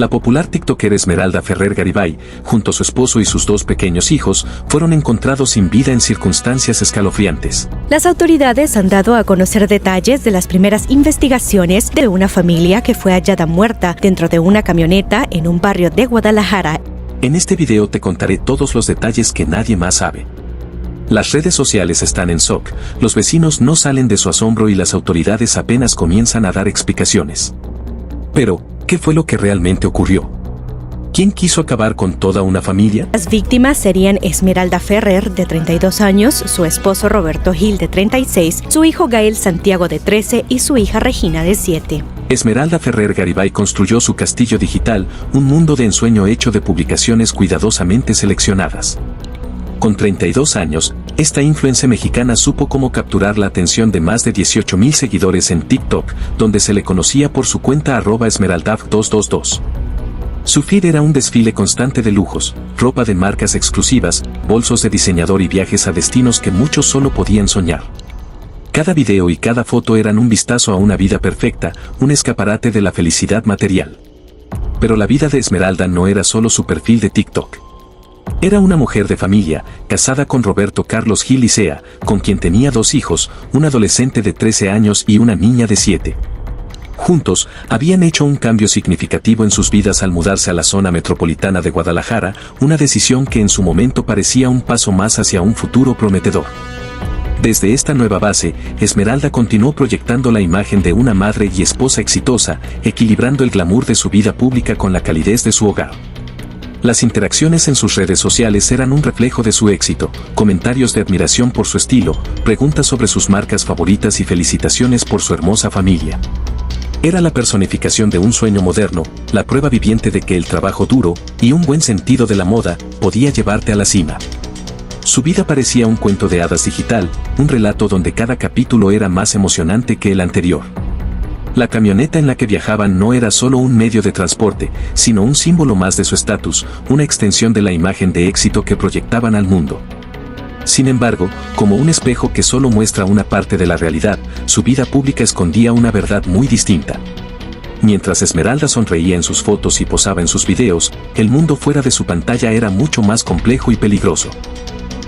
La popular tiktokera Esmeralda Ferrer Garibay, junto a su esposo y sus 2 pequeños hijos, fueron encontrados sin vida en circunstancias escalofriantes. Las autoridades han dado a conocer detalles de las primeras investigaciones de una familia que fue hallada muerta dentro de una camioneta en un barrio de Guadalajara. En este video te contaré todos los detalles que nadie más sabe. Las redes sociales están en shock, los vecinos no salen de su asombro y las autoridades apenas comienzan a dar explicaciones. Pero, ¿qué fue lo que realmente ocurrió? ¿Quién quiso acabar con toda una familia? Las víctimas serían Esmeralda Ferrer, de 32 años, su esposo Roberto Gil, de 36, su hijo Gael Santiago, de 13, y su hija Regina, de 7. Esmeralda Ferrer Garibay construyó su castillo digital, un mundo de ensueño hecho de publicaciones cuidadosamente seleccionadas. Con 32 años, esta influencer mexicana supo cómo capturar la atención de más de 18,000 seguidores en TikTok, donde se le conocía por su cuenta @esmeraldav222. Su feed era un desfile constante de lujos, ropa de marcas exclusivas, bolsos de diseñador y viajes a destinos que muchos solo podían soñar. Cada video y cada foto eran un vistazo a una vida perfecta, un escaparate de la felicidad material. Pero la vida de Esmeralda no era solo su perfil de TikTok. Era una mujer de familia, casada con Roberto Carlos Gil Licea, con quien tenía 2 hijos, un adolescente de 13 años y una niña de 7. Juntos, habían hecho un cambio significativo en sus vidas al mudarse a la zona metropolitana de Guadalajara, una decisión que en su momento parecía un paso más hacia un futuro prometedor. Desde esta nueva base, Esmeralda continuó proyectando la imagen de una madre y esposa exitosa, equilibrando el glamour de su vida pública con la calidez de su hogar. Las interacciones en sus redes sociales eran un reflejo de su éxito, comentarios de admiración por su estilo, preguntas sobre sus marcas favoritas y felicitaciones por su hermosa familia. Era la personificación de un sueño moderno, la prueba viviente de que el trabajo duro y un buen sentido de la moda podía llevarte a la cima. Su vida parecía un cuento de hadas digital, un relato donde cada capítulo era más emocionante que el anterior. La camioneta en la que viajaban no era solo un medio de transporte, sino un símbolo más de su estatus, una extensión de la imagen de éxito que proyectaban al mundo. Sin embargo, como un espejo que solo muestra una parte de la realidad, su vida pública escondía una verdad muy distinta. Mientras Esmeralda sonreía en sus fotos y posaba en sus videos, el mundo fuera de su pantalla era mucho más complejo y peligroso.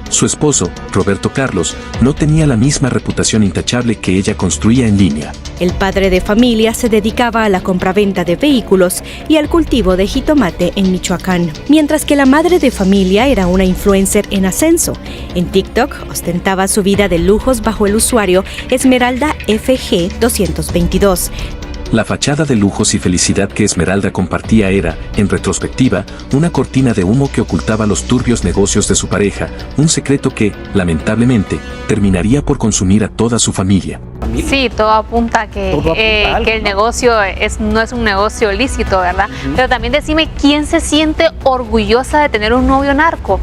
Su esposo, Roberto Carlos, no tenía la misma reputación intachable que ella construía en línea. El padre de familia se dedicaba a la compraventa de vehículos y al cultivo de jitomate en Michoacán, mientras que la madre de familia era una influencer en ascenso. En TikTok ostentaba su vida de lujos bajo el usuario Esmeralda FG222. La fachada de lujos y felicidad que Esmeralda compartía era, en retrospectiva, una cortina de humo que ocultaba los turbios negocios de su pareja, un secreto que, lamentablemente, terminaría por consumir a toda su familia. Sí, todo apunta que el negocio no es un negocio lícito, ¿verdad? Pero también decime, ¿quién se siente orgullosa de tener un novio narco?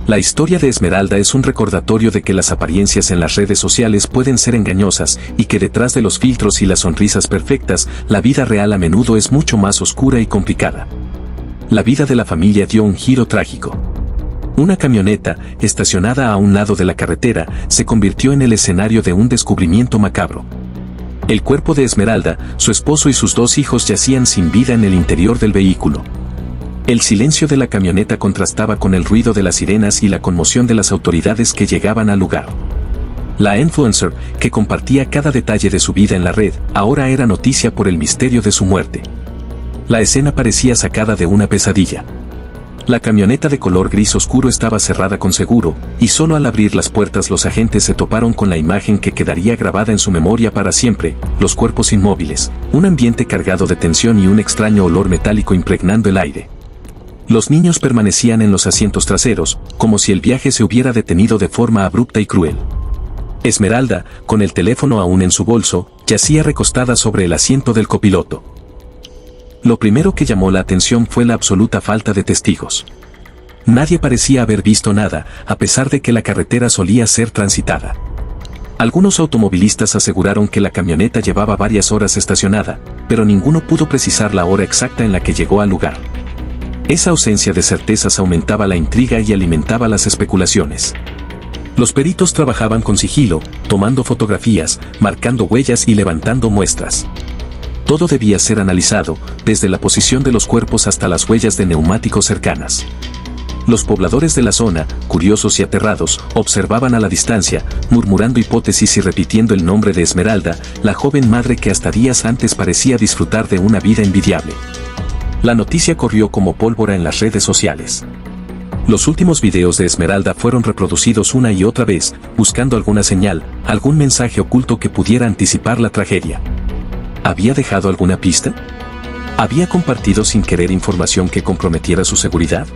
La historia de Esmeralda es un recordatorio de que las apariencias en las redes sociales pueden ser engañosas y que detrás de los filtros y las sonrisas perfectas, la vida real a menudo es mucho más oscura y complicada. La vida de la familia dio un giro trágico. Una camioneta, estacionada a un lado de la carretera, se convirtió en el escenario de un descubrimiento macabro. El cuerpo de Esmeralda, su esposo y sus 2 hijos yacían sin vida en el interior del vehículo. El silencio de la camioneta contrastaba con el ruido de las sirenas y la conmoción de las autoridades que llegaban al lugar. La influencer, que compartía cada detalle de su vida en la red, ahora era noticia por el misterio de su muerte. La escena parecía sacada de una pesadilla. La camioneta de color gris oscuro estaba cerrada con seguro, y solo al abrir las puertas los agentes se toparon con la imagen que quedaría grabada en su memoria para siempre: los cuerpos inmóviles, un ambiente cargado de tensión y un extraño olor metálico impregnando el aire. Los niños permanecían en los asientos traseros, como si el viaje se hubiera detenido de forma abrupta y cruel. Esmeralda, con el teléfono aún en su bolso, yacía recostada sobre el asiento del copiloto. Lo primero que llamó la atención fue la absoluta falta de testigos. Nadie parecía haber visto nada, a pesar de que la carretera solía ser transitada. Algunos automovilistas aseguraron que la camioneta llevaba varias horas estacionada, pero ninguno pudo precisar la hora exacta en la que llegó al lugar. Esa ausencia de certezas aumentaba la intriga y alimentaba las especulaciones. Los peritos trabajaban con sigilo, tomando fotografías, marcando huellas y levantando muestras. Todo debía ser analizado, desde la posición de los cuerpos hasta las huellas de neumáticos cercanas. Los pobladores de la zona, curiosos y aterrados, observaban a la distancia, murmurando hipótesis y repitiendo el nombre de Esmeralda, la joven madre que hasta días antes parecía disfrutar de una vida envidiable. La noticia corrió como pólvora en las redes sociales. Los últimos videos de Esmeralda fueron reproducidos una y otra vez, buscando alguna señal, algún mensaje oculto que pudiera anticipar la tragedia. ¿Había dejado alguna pista? ¿Había compartido sin querer información que comprometiera su seguridad?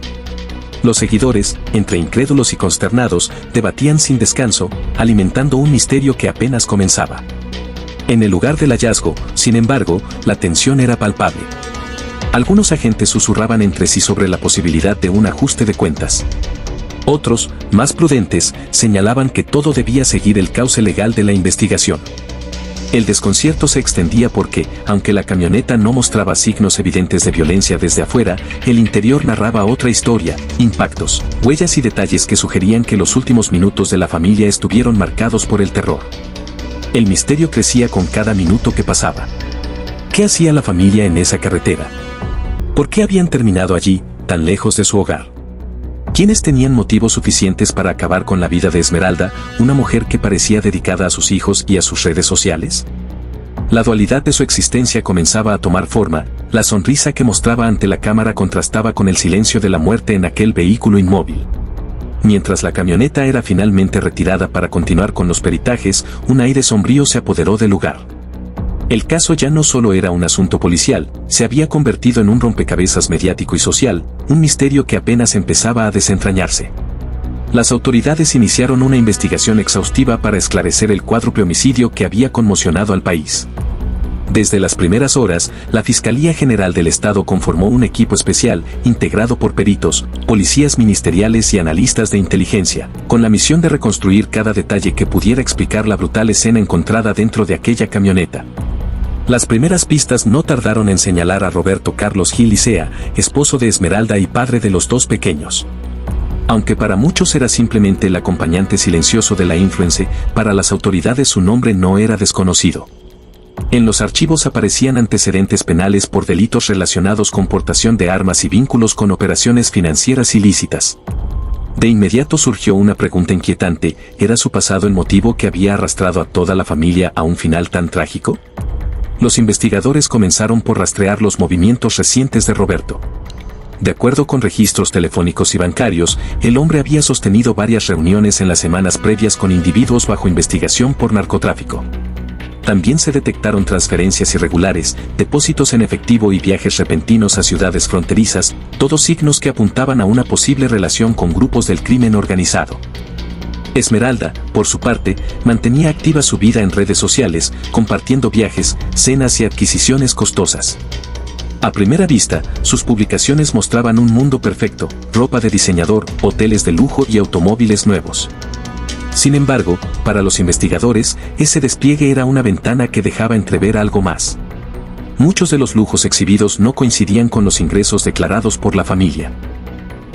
Los seguidores, entre incrédulos y consternados, debatían sin descanso, alimentando un misterio que apenas comenzaba. En el lugar del hallazgo, sin embargo, la tensión era palpable. Algunos agentes susurraban entre sí sobre la posibilidad de un ajuste de cuentas. Otros, más prudentes, señalaban que todo debía seguir el cauce legal de la investigación. El desconcierto se extendía porque, aunque la camioneta no mostraba signos evidentes de violencia desde afuera, el interior narraba otra historia, impactos, huellas y detalles que sugerían que los últimos minutos de la familia estuvieron marcados por el terror. El misterio crecía con cada minuto que pasaba. ¿Qué hacía la familia en esa carretera? ¿Por qué habían terminado allí, tan lejos de su hogar? ¿Quiénes tenían motivos suficientes para acabar con la vida de Esmeralda, una mujer que parecía dedicada a sus hijos y a sus redes sociales? La dualidad de su existencia comenzaba a tomar forma, la sonrisa que mostraba ante la cámara contrastaba con el silencio de la muerte en aquel vehículo inmóvil. Mientras la camioneta era finalmente retirada para continuar con los peritajes, un aire sombrío se apoderó del lugar. El caso ya no solo era un asunto policial, se había convertido en un rompecabezas mediático y social, un misterio que apenas empezaba a desentrañarse. Las autoridades iniciaron una investigación exhaustiva para esclarecer el cuádruple homicidio que había conmocionado al país. Desde las primeras horas, la Fiscalía General del Estado conformó un equipo especial, integrado por peritos, policías ministeriales y analistas de inteligencia, con la misión de reconstruir cada detalle que pudiera explicar la brutal escena encontrada dentro de aquella camioneta. Las primeras pistas no tardaron en señalar a Roberto Carlos Gil Licea, esposo de Esmeralda y padre de los dos pequeños. Aunque para muchos era simplemente el acompañante silencioso de la influencer, para las autoridades su nombre no era desconocido. En los archivos aparecían antecedentes penales por delitos relacionados con portación de armas y vínculos con operaciones financieras ilícitas. De inmediato surgió una pregunta inquietante: ¿era su pasado el motivo que había arrastrado a toda la familia a un final tan trágico? Los investigadores comenzaron por rastrear los movimientos recientes de Roberto. De acuerdo con registros telefónicos y bancarios, el hombre había sostenido varias reuniones en las semanas previas con individuos bajo investigación por narcotráfico. También se detectaron transferencias irregulares, depósitos en efectivo y viajes repentinos a ciudades fronterizas, todos signos que apuntaban a una posible relación con grupos del crimen organizado. Esmeralda, por su parte, mantenía activa su vida en redes sociales, compartiendo viajes, cenas y adquisiciones costosas. A primera vista, sus publicaciones mostraban un mundo perfecto: ropa de diseñador, hoteles de lujo y automóviles nuevos. Sin embargo, para los investigadores, ese despliegue era una ventana que dejaba entrever algo más. Muchos de los lujos exhibidos no coincidían con los ingresos declarados por la familia.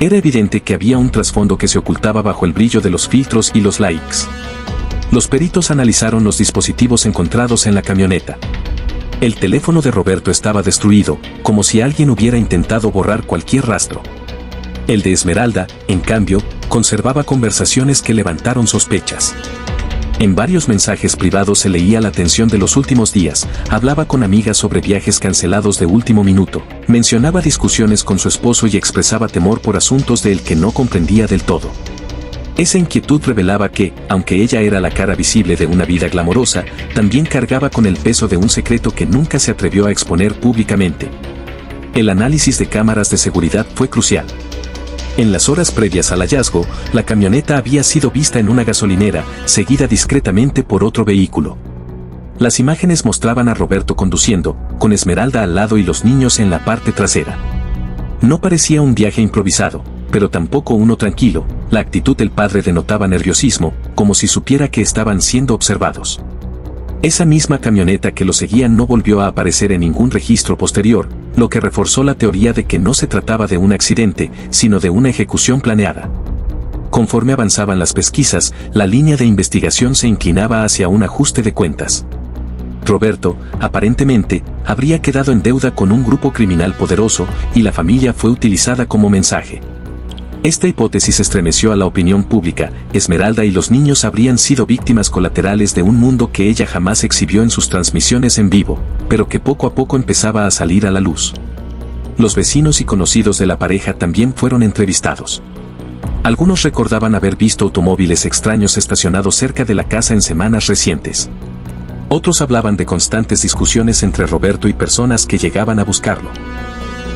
Era evidente que había un trasfondo que se ocultaba bajo el brillo de los filtros y los likes. Los peritos analizaron los dispositivos encontrados en la camioneta. El teléfono de Roberto estaba destruido, como si alguien hubiera intentado borrar cualquier rastro. El de Esmeralda, en cambio, conservaba conversaciones que levantaron sospechas. En varios mensajes privados se leía la tensión de los últimos días, hablaba con amigas sobre viajes cancelados de último minuto, mencionaba discusiones con su esposo y expresaba temor por asuntos de él que no comprendía del todo. Esa inquietud revelaba que, aunque ella era la cara visible de una vida glamorosa, también cargaba con el peso de un secreto que nunca se atrevió a exponer públicamente. El análisis de cámaras de seguridad fue crucial. En las horas previas al hallazgo, la camioneta había sido vista en una gasolinera, seguida discretamente por otro vehículo. Las imágenes mostraban a Roberto conduciendo, con Esmeralda al lado y los niños en la parte trasera. No parecía un viaje improvisado, pero tampoco uno tranquilo. La actitud del padre denotaba nerviosismo, como si supiera que estaban siendo observados. Esa misma camioneta que lo seguía no volvió a aparecer en ningún registro posterior, lo que reforzó la teoría de que no se trataba de un accidente, sino de una ejecución planeada. Conforme avanzaban las pesquisas, la línea de investigación se inclinaba hacia un ajuste de cuentas. Roberto, aparentemente, habría quedado en deuda con un grupo criminal poderoso y la familia fue utilizada como mensaje. Esta hipótesis estremeció a la opinión pública. Esmeralda y los niños habrían sido víctimas colaterales de un mundo que ella jamás exhibió en sus transmisiones en vivo, pero que poco a poco empezaba a salir a la luz. Los vecinos y conocidos de la pareja también fueron entrevistados. Algunos recordaban haber visto automóviles extraños estacionados cerca de la casa en semanas recientes. Otros hablaban de constantes discusiones entre Roberto y personas que llegaban a buscarlo.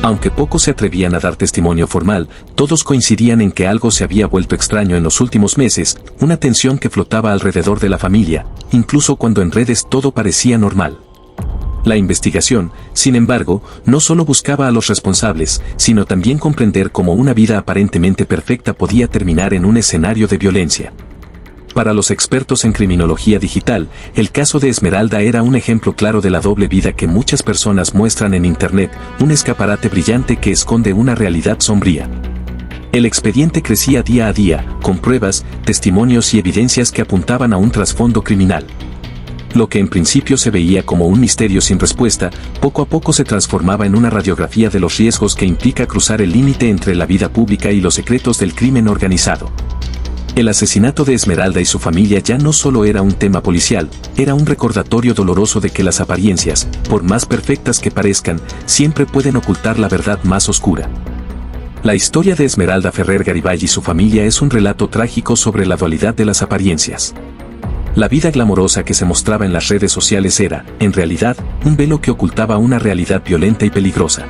Aunque pocos se atrevían a dar testimonio formal, todos coincidían en que algo se había vuelto extraño en los últimos meses, una tensión que flotaba alrededor de la familia, incluso cuando en redes todo parecía normal. La investigación, sin embargo, no solo buscaba a los responsables, sino también comprender cómo una vida aparentemente perfecta podía terminar en un escenario de violencia. Para los expertos en criminología digital, el caso de Esmeralda era un ejemplo claro de la doble vida que muchas personas muestran en Internet, un escaparate brillante que esconde una realidad sombría. El expediente crecía día a día, con pruebas, testimonios y evidencias que apuntaban a un trasfondo criminal. Lo que en principio se veía como un misterio sin respuesta, poco a poco se transformaba en una radiografía de los riesgos que implica cruzar el límite entre la vida pública y los secretos del crimen organizado. El asesinato de Esmeralda y su familia ya no solo era un tema policial, era un recordatorio doloroso de que las apariencias, por más perfectas que parezcan, siempre pueden ocultar la verdad más oscura. La historia de Esmeralda Ferrer Garibay y su familia es un relato trágico sobre la dualidad de las apariencias. La vida glamorosa que se mostraba en las redes sociales era, en realidad, un velo que ocultaba una realidad violenta y peligrosa.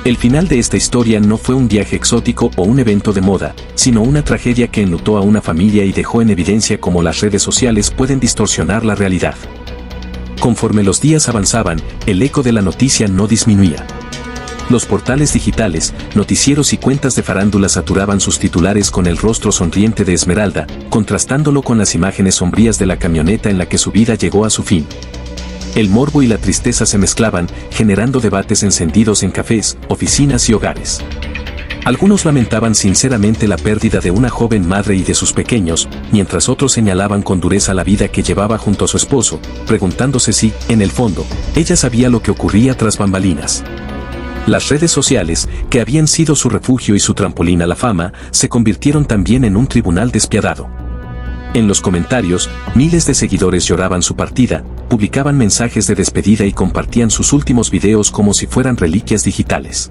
El final de esta historia no fue un viaje exótico o un evento de moda, sino una tragedia que enlutó a una familia y dejó en evidencia cómo las redes sociales pueden distorsionar la realidad. Conforme los días avanzaban, el eco de la noticia no disminuía. Los portales digitales, noticieros y cuentas de farándula saturaban sus titulares con el rostro sonriente de Esmeralda, contrastándolo con las imágenes sombrías de la camioneta en la que su vida llegó a su fin. El morbo y la tristeza se mezclaban, generando debates encendidos en cafés, oficinas y hogares. Algunos lamentaban sinceramente la pérdida de una joven madre y de sus pequeños, mientras otros señalaban con dureza la vida que llevaba junto a su esposo, preguntándose si, en el fondo, ella sabía lo que ocurría tras bambalinas. Las redes sociales, que habían sido su refugio y su trampolín a la fama, se convirtieron también en un tribunal despiadado. En los comentarios, miles de seguidores lloraban su partida, publicaban mensajes de despedida y compartían sus últimos videos como si fueran reliquias digitales.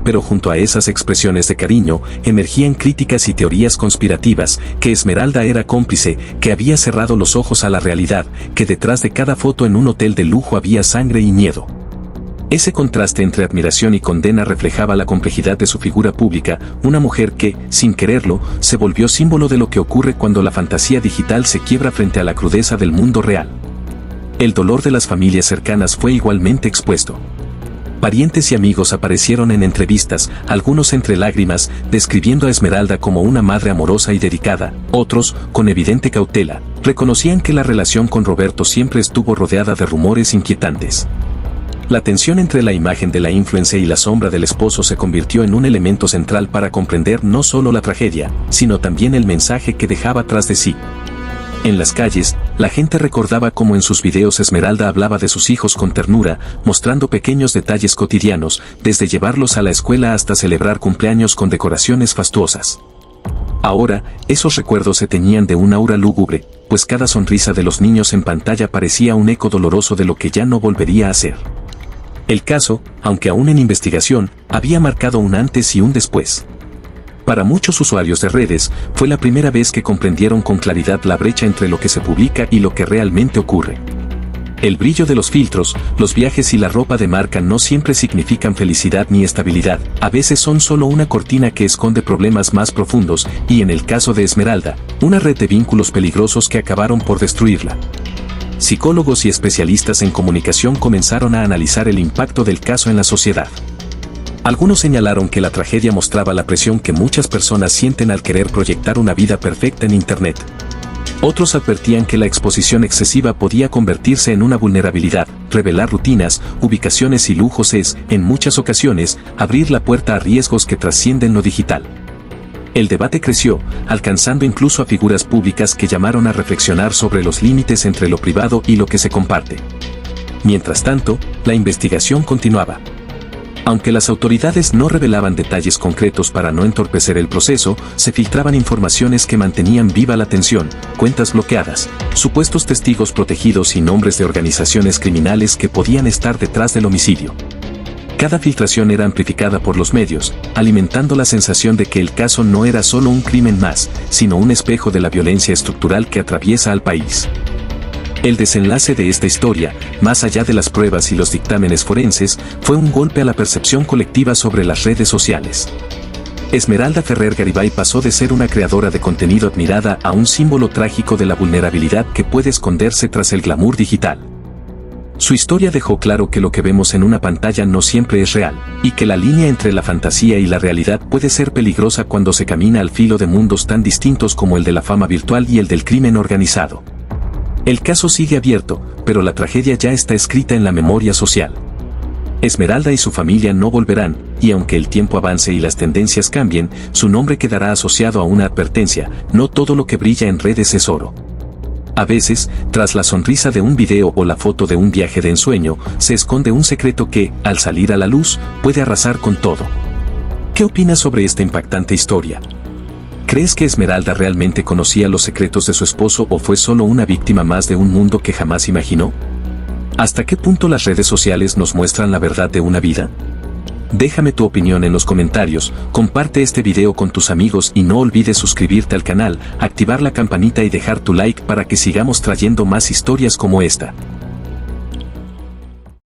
Pero junto a esas expresiones de cariño, emergían críticas y teorías conspirativas, que Esmeralda era cómplice, que había cerrado los ojos a la realidad, que detrás de cada foto en un hotel de lujo había sangre y miedo. Ese contraste entre admiración y condena reflejaba la complejidad de su figura pública, una mujer que, sin quererlo, se volvió símbolo de lo que ocurre cuando la fantasía digital se quiebra frente a la crudeza del mundo real. El dolor de las familias cercanas fue igualmente expuesto. Parientes y amigos aparecieron en entrevistas, algunos entre lágrimas, describiendo a Esmeralda como una madre amorosa y dedicada, otros, con evidente cautela, reconocían que la relación con Roberto siempre estuvo rodeada de rumores inquietantes. La tensión entre la imagen de la influencer y la sombra del esposo se convirtió en un elemento central para comprender no solo la tragedia, sino también el mensaje que dejaba tras de sí. En las calles, la gente recordaba cómo en sus videos Esmeralda hablaba de sus hijos con ternura, mostrando pequeños detalles cotidianos, desde llevarlos a la escuela hasta celebrar cumpleaños con decoraciones fastuosas. Ahora, esos recuerdos se teñían de un aura lúgubre, pues cada sonrisa de los niños en pantalla parecía un eco doloroso de lo que ya no volvería a ser. El caso, aunque aún en investigación, había marcado un antes y un después. Para muchos usuarios de redes, fue la primera vez que comprendieron con claridad la brecha entre lo que se publica y lo que realmente ocurre. El brillo de los filtros, los viajes y la ropa de marca no siempre significan felicidad ni estabilidad, a veces son solo una cortina que esconde problemas más profundos, y en el caso de Esmeralda, una red de vínculos peligrosos que acabaron por destruirla. Psicólogos y especialistas en comunicación comenzaron a analizar el impacto del caso en la sociedad. Algunos señalaron que la tragedia mostraba la presión que muchas personas sienten al querer proyectar una vida perfecta en Internet. Otros advertían que la exposición excesiva podía convertirse en una vulnerabilidad, revelar rutinas, ubicaciones y lujos es, en muchas ocasiones, abrir la puerta a riesgos que trascienden lo digital. El debate creció, alcanzando incluso a figuras públicas que llamaron a reflexionar sobre los límites entre lo privado y lo que se comparte. Mientras tanto, la investigación continuaba. Aunque las autoridades no revelaban detalles concretos para no entorpecer el proceso, se filtraban informaciones que mantenían viva la tensión, cuentas bloqueadas, supuestos testigos protegidos y nombres de organizaciones criminales que podían estar detrás del homicidio. Cada filtración era amplificada por los medios, alimentando la sensación de que el caso no era solo un crimen más, sino un espejo de la violencia estructural que atraviesa al país. El desenlace de esta historia, más allá de las pruebas y los dictámenes forenses, fue un golpe a la percepción colectiva sobre las redes sociales. Esmeralda Ferrer Garibay pasó de ser una creadora de contenido admirada a un símbolo trágico de la vulnerabilidad que puede esconderse tras el glamour digital. Su historia dejó claro que lo que vemos en una pantalla no siempre es real, y que la línea entre la fantasía y la realidad puede ser peligrosa cuando se camina al filo de mundos tan distintos como el de la fama virtual y el del crimen organizado. El caso sigue abierto, pero la tragedia ya está escrita en la memoria social. Esmeralda y su familia no volverán, y aunque el tiempo avance y las tendencias cambien, su nombre quedará asociado a una advertencia: no todo lo que brilla en redes es oro. A veces, tras la sonrisa de un video o la foto de un viaje de ensueño, se esconde un secreto que, al salir a la luz, puede arrasar con todo. ¿Qué opinas sobre esta impactante historia? ¿Crees que Esmeralda realmente conocía los secretos de su esposo o fue solo una víctima más de un mundo que jamás imaginó? ¿Hasta qué punto las redes sociales nos muestran la verdad de una vida? Déjame tu opinión en los comentarios, comparte este video con tus amigos y no olvides suscribirte al canal, activar la campanita y dejar tu like para que sigamos trayendo más historias como esta.